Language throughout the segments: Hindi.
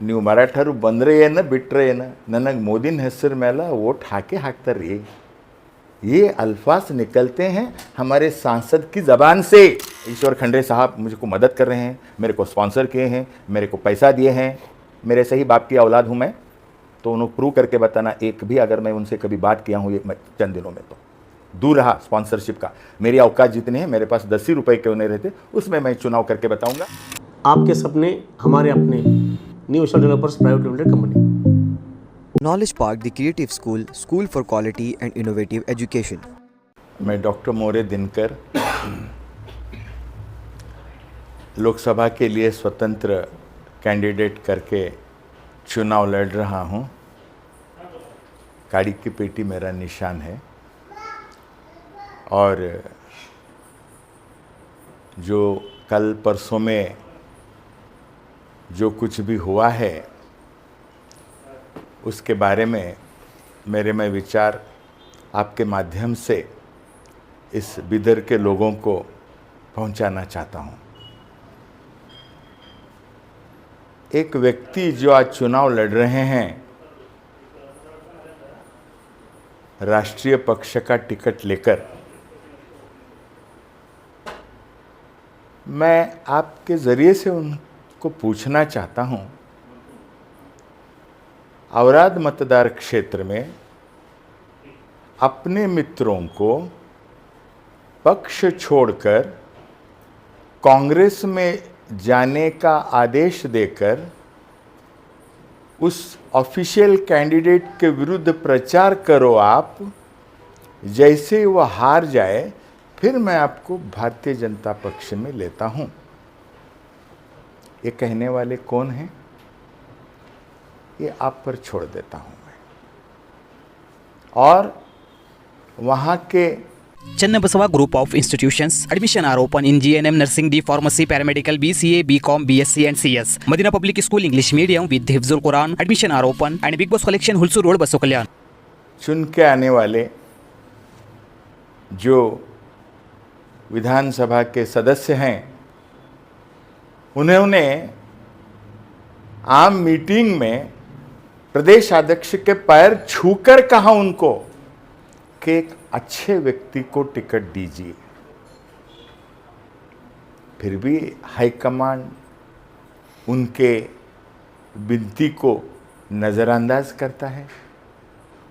ನೀವು ಮರಾಠರು ಬಂದರೆ ಏನು ಬಿಟ್ಟರೆ ಏನು, ನನಗೆ मोदी ಹೆಸರು ಮೇಲೆ वोट ಹಾಕೇ ಹಾಕ್ತಾರೆ। ये अल्फाज निकलते हैं हमारे सांसद की ज़बान से। ईश्वर खंडे साहब मुझको मदद कर रहे हैं, मेरे को स्पॉन्सर किए हैं, मेरे को पैसा दिए हैं, मेरे सही बाप की औलाद हूँ मैं, तो उन्होंने प्रूव करके बताना एक भी अगर मैं उनसे कभी बात किया हूँ ये चंद दिनों में, तो दूर रहा स्पॉन्सरशिप का। मेरी औकात जितने हैं, मेरे पास 10 ही रुपये क्यों नहीं रहते, उसमें मैं चुनाव करके बताऊँगा। आपके सपने हमारे अपने, new Asia developers private limited company. Knowledge Park, the Creative School, School for Quality and Innovative Education. मैं डॉक्टर मोरे दिनकर लोकसभा के लिए स्वतंत्र कैंडिडेट करके चुनाव लड़ रहा हूँ। काड़ी की पेटी मेरा निशान है और जो कल परसों में जो कुछ भी हुआ है उसके बारे में मेरे मैं विचार आपके माध्यम से इस बिदर के लोगों को पहुंचाना चाहता हूं। एक व्यक्ति जो आज चुनाव लड़ रहे हैं, राष्ट्रीय पक्ष का टिकट लेकर, मैं आपके ज़रिए से उनको पूछना चाहता हूं, औराद मतदार क्षेत्र में अपने मित्रों को पक्ष छोड़कर कांग्रेस में जाने का आदेश देकर उस ऑफिशियल कैंडिडेट के विरुद्ध प्रचार करो आप, जैसे वह हार जाए फिर मैं आपको भारतीय जनता पक्ष में लेता हूं। ये कहने वाले कौन हैं, ये आप पर छोड़ देता हूं मैं। और वहां के Channabasava Group of Institutions. Admission are open in GNM, Nursing, D Pharmacy, Paramedical, BCA, BCom, BSc and CS. Madina Public School English Medium with Hifzul Quran. Admission are open and Big Boss Collection Hulsur Road, Baso Kalyan. चुन के आने वाले जो विधानसभा के सदस्य हैं, उन्होंने आम मीटिंग में प्रदेश अध्यक्ष के पैर छूकर कहा उनको कि एक अच्छे व्यक्ति को टिकट दीजिए। फिर भी हाईकमांड उनके विनती को नज़रअंदाज करता है।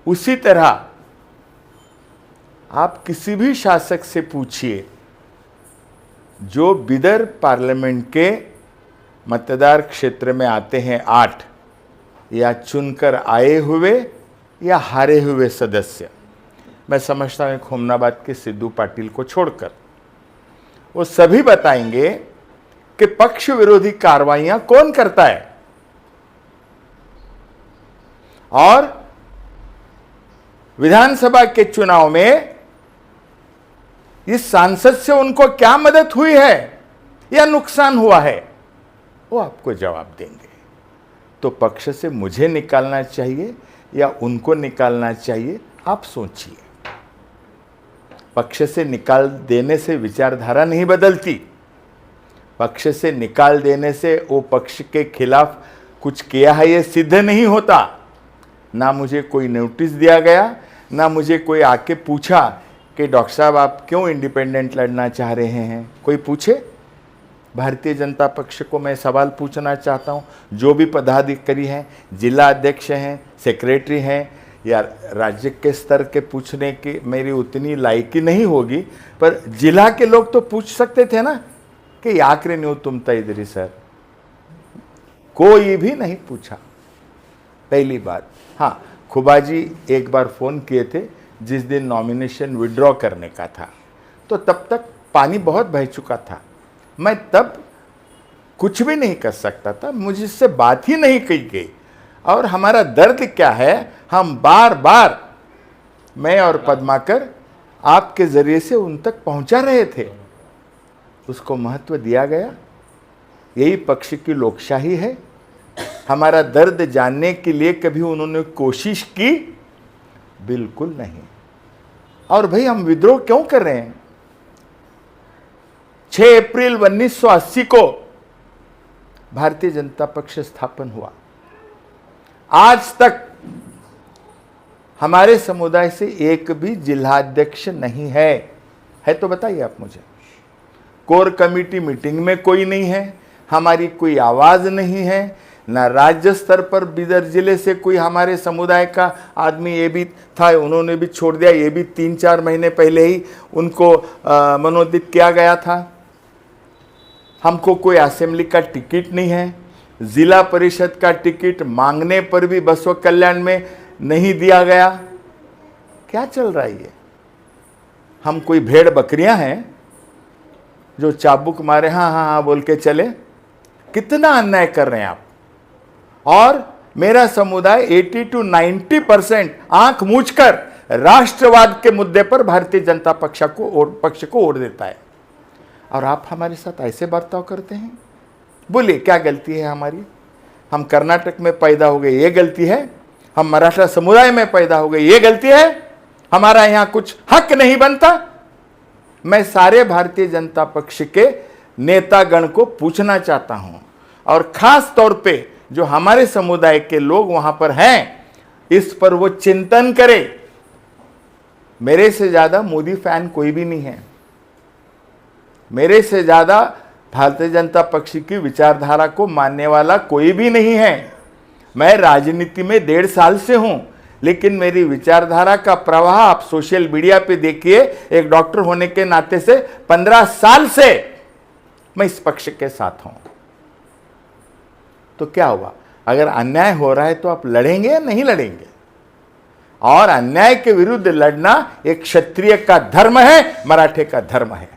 उसी तरह आप किसी भी शासक से पूछिए जो बिदर पार्लियामेंट के मतदार क्षेत्र में आते हैं 8 या चुनकर आए हुए या हारे हुए सदस्य, मैं समझता हूँ खुमनाबाद के सिद्धू पाटिल को छोड़कर, वो सभी बताएंगे कि पक्ष विरोधी कार्रवाइयां कौन करता है और विधानसभा के चुनाव में इस सांसद से उनको क्या मदद हुई है या नुकसान हुआ है, वो आपको जवाब देंगे। तो पक्ष से मुझे निकालना चाहिए या उनको निकालना चाहिए, आप सोचिए। पक्ष से निकाल देने से विचारधारा नहीं बदलती, पक्ष से निकाल देने से वो पक्ष के खिलाफ कुछ किया है ये सिद्ध नहीं होता। ना मुझे कोई नोटिस दिया गया, ना मुझे कोई आके पूछा कि डॉक्टर साहब आप क्यों इंडिपेंडेंट लड़ना चाह रहे हैं, कोई पूछे। भारतीय जनता पक्ष को मैं सवाल पूछना चाहता हूँ, जो भी पदाधिकारी हैं, जिला अध्यक्ष हैं, सेक्रेटरी हैं या राज्य के स्तर के पूछने की मेरी उतनी लायकी नहीं होगी, पर जिला के लोग तो पूछ सकते थे ना कि याक्रे न्यू तुम तैदरी सर, कोई भी नहीं पूछा। पहली बात। हाँ, खुबाजी एक बार फ़ोन किए थे जिस दिन नॉमिनेशन विड्रॉ करने का था, तो तब तक पानी बहुत बह चुका था, मैं तब कुछ भी नहीं कर सकता था, मुझसे बात ही नहीं की गई। और हमारा दर्द क्या है, हम बार बार, मैं और पद्माकर आपके ज़रिए से उन तक पहुंचा रहे थे, उसको महत्व दिया गया। यही पक्ष की लोकशाही है। हमारा दर्द जानने के लिए कभी उन्होंने कोशिश की? बिल्कुल नहीं। और भाई हम विद्रोह क्यों कर रहे हैं? 6 अप्रैल 1980 को भारतीय जनता पक्ष स्थापन हुआ। आज तक हमारे समुदाय से एक भी जिलाध्यक्ष नहीं है तो बताइए आप मुझे। कोर कमेटी मीटिंग में कोई नहीं है, हमारी कोई आवाज नहीं है, ना राज्य स्तर पर बिदर जिले से कोई हमारे समुदाय का आदमी, ये भी था उन्होंने भी छोड़ दिया, ये भी 3-4 महीने पहले ही उनको मनोनीत किया गया था। हमको कोई असेंबली का टिकट नहीं है, जिला परिषद का टिकट मांगने पर भी बसव कल्याण में नहीं दिया गया। क्या चल रहा है ये? हम कोई भेड़ बकरियां हैं जो चाबुक मारे हाँ हाँ हाँ बोल के चले? कितना अन्याय कर रहे हैं आप। और मेरा समुदाय 80 to 90% आंख मूंझकर राष्ट्रवाद के मुद्दे पर भारतीय जनता पक्ष को वोट देता है, और आप हमारे साथ ऐसे बर्ताव करते हैं। बोलिए क्या गलती है हमारी? हम कर्नाटक में पैदा हो गए, ये गलती है? हम मराठा समुदाय में पैदा हो गए, ये गलती है? हमारा यहां कुछ हक नहीं बनता? मैं सारे भारतीय जनता पक्ष के नेतागण को पूछना चाहता हूं, और खास तौर पे जो हमारे समुदाय के लोग वहां पर हैं, इस पर वो चिंतन करे। मेरे से ज्यादा मोदी फैन कोई भी नहीं है, मेरे से ज्यादा भारतीय जनता पक्ष की विचारधारा को मानने वाला कोई भी नहीं है। मैं राजनीति में 1.5 साल से हूं, लेकिन मेरी विचारधारा का प्रवाह आप सोशल मीडिया पे देखिए। एक डॉक्टर होने के नाते से 15 साल से मैं इस पक्ष के साथ हूं। तो क्या हुआ? अगर अन्याय हो रहा है तो आप लड़ेंगे या नहीं लड़ेंगे? और अन्याय के विरुद्ध लड़ना एक क्षत्रिय का धर्म है, मराठे का धर्म है।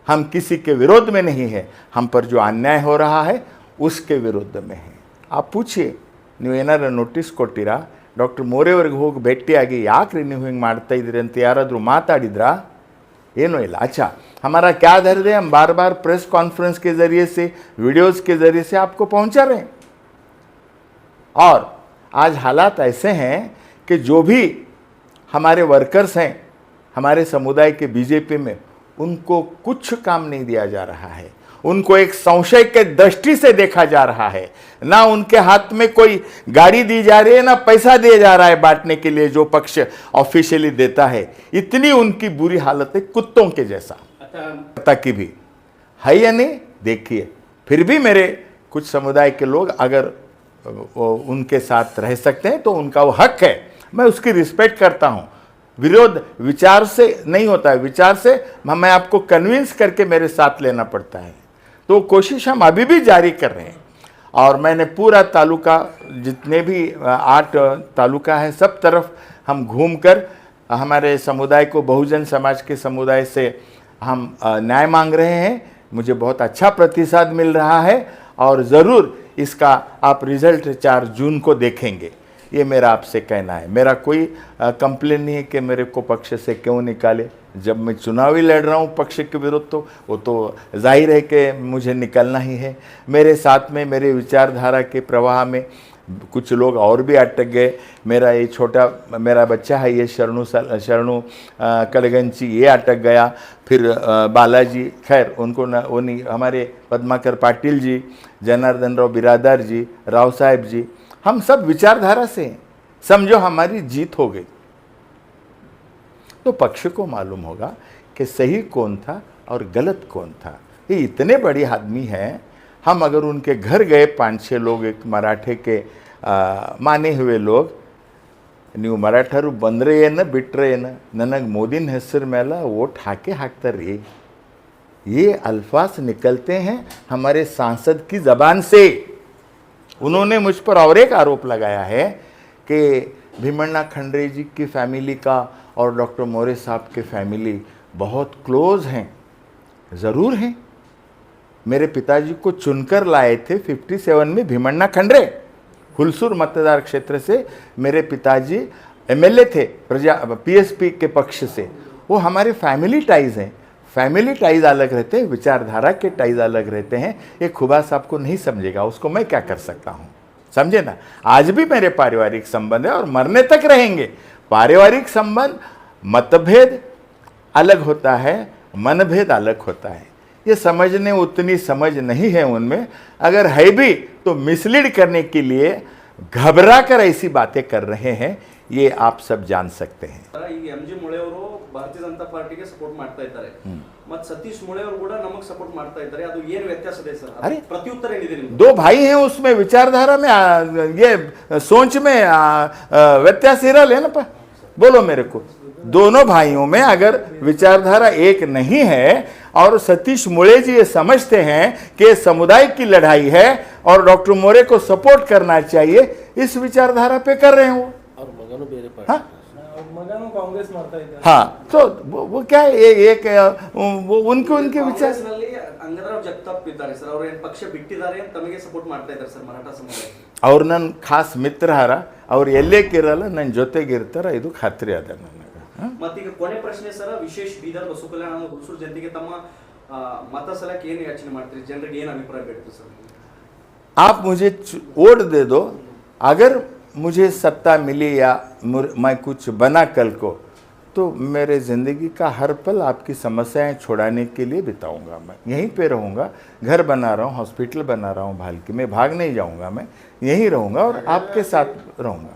हम किसी के विरोध में नहीं है, हम पर जो अन्याय हो रहा है उसके विरुद्ध में है। आप पूछिए, ನೀವು ಏನಾರ ನೋಟಿಸ್ ಕೊಟ್ಟಿರಾ? ಡಾಕ್ಟರ್ ಮೋರೆಯವರಿಗೆ ಹೋಗಿ ಭೇಟಿಯಾಗಿ ಯಾಕೆ ರಿನ್ಯೂವಿಂಗ್ ಮಾಡ್ತಾ ಇದ್ದೀರಿ ಅಂತ ಯಾರಾದರೂ ಮಾತಾಡಿದ್ರಾ? ಏನೂ ಇಲ್ಲ। अच्छा, हमारा क्या दर्द है? हम बार बार प्रेस कॉन्फ्रेंस के ज़रिए से, वीडियोज़ के ज़रिए से आपको पहुंचा रहे हैं। और आज हालात ऐसे हैं कि जो भी हमारे वर्कर्स हैं हमारे समुदाय के बीजेपी में, उनको कुछ काम नहीं दिया जा रहा है। उनको एक संशय के दृष्टि से देखा जा रहा है। ना उनके हाथ में कोई गाड़ी दी जा रही है, ना पैसा दिया जा रहा है बांटने के लिए जो पक्ष ऑफिशियली देता है। इतनी उनकी बुरी हालत है, कुत्तों के जैसा की भी है या नहीं? देखिए, फिर भी मेरे कुछ समुदाय के लोग अगर उनके साथ रह सकते हैं तो उनका वो हक है, मैं उसकी रिस्पेक्ट करता हूं। विरोध विचार से नहीं होता है, विचार से हमें आपको कन्विंस करके मेरे साथ लेना पड़ता है। तो कोशिश हम अभी भी जारी कर रहे हैं। और मैंने पूरा तालुका, जितने भी 8 तालुका है, सब तरफ हम घूमकर हमारे समुदाय को, बहुजन समाज के समुदाय से हम न्याय मांग रहे हैं। मुझे बहुत अच्छा प्रतिसाद मिल रहा है, और ज़रूर इसका आप रिजल्ट 4 जून को देखेंगे। ये मेरा आपसे कहना है। मेरा कोई कंप्लेन नहीं है कि मेरे को पक्ष से क्यों निकाले। जब मैं चुनावी लड़ रहा हूँ पक्ष के विरुद्ध, तो वो तो जाहिर है कि मुझे निकलना ही है। मेरे साथ में मेरे विचारधारा के प्रवाह में कुछ लोग और भी अटक गए। मेरा ये छोटा मेरा बच्चा है, ये शरणु कड़गंची, ये अटक गया। फिर बालाजी, खैर उनको न, वो नहीं, हमारे पद्माकर पाटिल जी, जनार्दन राव बिरादार जी, राव साहेब जी, हम सब विचारधारा से हैं। समझो हमारी जीत हो गई, तो पक्ष को मालूम होगा कि सही कौन था और गलत कौन था। ये इतने बड़े आदमी हैं, हम अगर उनके घर गए 5-6 लोग, एक मराठे के माने हुए लोग, ನೀವು ಮರಾಠರು ಬಂದರೆ ಏನು ಬಿಟ್ಟರೆ ಏನು, ನನಗೆ ಮೋದಿನ ಹೆಸರು ಮೇಲೆ वोट ಹಾಕ್ತಾರೆ। ये अल्फाज निकलते हैं हमारे सांसद की ज़बान से। उन्होंने मुझ पर और एक आरोप लगाया है कि भीमण्णा खंडरे जी की फैमिली का और डॉक्टर मोरे साहब के फैमिली बहुत क्लोज हैं। ज़रूर हैं। मेरे पिताजी को चुनकर लाए थे 57 में भीमण्णा खंडरे। हुलसूर मतदार क्षेत्र से मेरे पिताजी एमएलए थे, पीएसपी के पक्ष से। वो हमारे फैमिली टाइज़ हैं। फैमिली टाइज़ अलग रहते हैं, विचारधारा के टाइज़ अलग रहते हैं। ये खुबा साहब को नहीं समझेगा, उसको मैं क्या कर सकता हूँ, समझे ना। आज भी मेरे पारिवारिक संबंध है और मरने तक रहेंगे। पारिवारिक संबंध, मतभेद अलग होता है, मनभेद अलग होता है। ये समझने उतनी समझ नहीं है उनमें। अगर है भी तो मिसलीड करने के लिए घबरा कर ऐसी बातें कर रहे हैं, ये आप सब जान सकते हैं। ಈಗ MG ಮುಳೆ ಅವರು ಭಾರತೀಯ ಜನತಾ ಪಾರ್ಟಿಗೆ ಸಪೋರ್ಟ್ ಮಾಡ್ತಾ ಇದ್ದಾರೆ, ಮತ್ತೆ ಸತೀಶ್ ಮುಳೆ ಅವರು ಕೂಡ ನಮಗೆ ಸಪೋರ್ಟ್ ಮಾಡ್ತಾ ಇದ್ದಾರೆ, ಅದು ಏನು ವ್ಯತ್ಯಾಸ ಇದೆ ಸರ್? अरे ಪ್ರತ್ಯುತ್ತರ ಏನಿದೆ ನಿಮ್ದು? दो भाई हैं, उसमें विचारधारा में ये सोच में व्यत्यास ही रहा लेना पा। बोलो मेरे को, दोनों भाइयों में अगर विचारधारा एक नहीं है और सतीश मुळे जी ये समझते हैं कि समुदाय की लड़ाई है और डॉक्टर मोरे को सपोर्ट करना चाहिए, इस विचारधारा पे कर रहे हैं वो। ಅವ್ರ ಮಗನೂ ಬೇರೆ ಪಾರ್ಟಿ हाँ ಮಗನು ಕಾಂಗ್ರೆಸ್ ಮಾಡ್ತಾ ಇದ್ದಾರೆ। हाँ, तो वो क्या है, एक वो उनके विचार। ಕಾಂಗ್ರೆಸ್ನಲ್ಲಿ ಅಂಗದರಾವ್ ಜಗತಾಪ್ ಇದ್ದಾರೆ ಸರ್, ಅವರು ಏನು ಪಕ್ಷ ಬಿಟ್ಟಿದ್ದಾರೆ ಅಂತ ತಮಗೆ ಸಪೋರ್ಟ್ ಮಾಡ್ತಾ ಇದ್ದಾರೆ ಸರ್ ಮರಾಠ ಸಮುದಾಯ? ಅವ್ರು ನನ್ನ ಖಾಸ್ ಮಿತ್ರ ಹಾರ, ಅವ್ರು ಎಲ್ಲೇಕಿರಲ್ಲ ನನ್ನ ಜೊತೆಗಿರ್ತಾರ, ಇದು ಖಾತ್ರಿ ಅದ ನನಗೆ. ಮತ್ತೀಗ ಕೊನೆ ಪ್ರಶ್ನೆ ಸರ್, ವಿಶೇಷ ಬೀದರ್ ಬಸವ ಕಲ್ಯಾಣ ಹುಣಸೂರು ಜನತೆಗೆ ತಮ್ಮ ಮತ ಸಲಕ್ಕೆ ಏನು ಯಾಚನೆ ಮಾಡ್ತೀರಿ? ಜನರಿಗೆ ಏನು ಅಭಿಪ್ರಾಯ ಬೇಡ್ತು ಸರ್? आप मुझे वोट दे दो, अगर मुझे सत्ता मिली या मैं कुछ बना कल को, तो मेरे ज़िंदगी का हर पल आपकी समस्याएं छुड़ाने के लिए बिताऊंगा। मैं यहीं पे रहूंगा, घर बना रहा हूँ, हॉस्पिटल बना रहा हूँ भालकी में, भाग नहीं जाऊंगा, मैं यहीं रहूंगा और आपके साथ रहूंगा।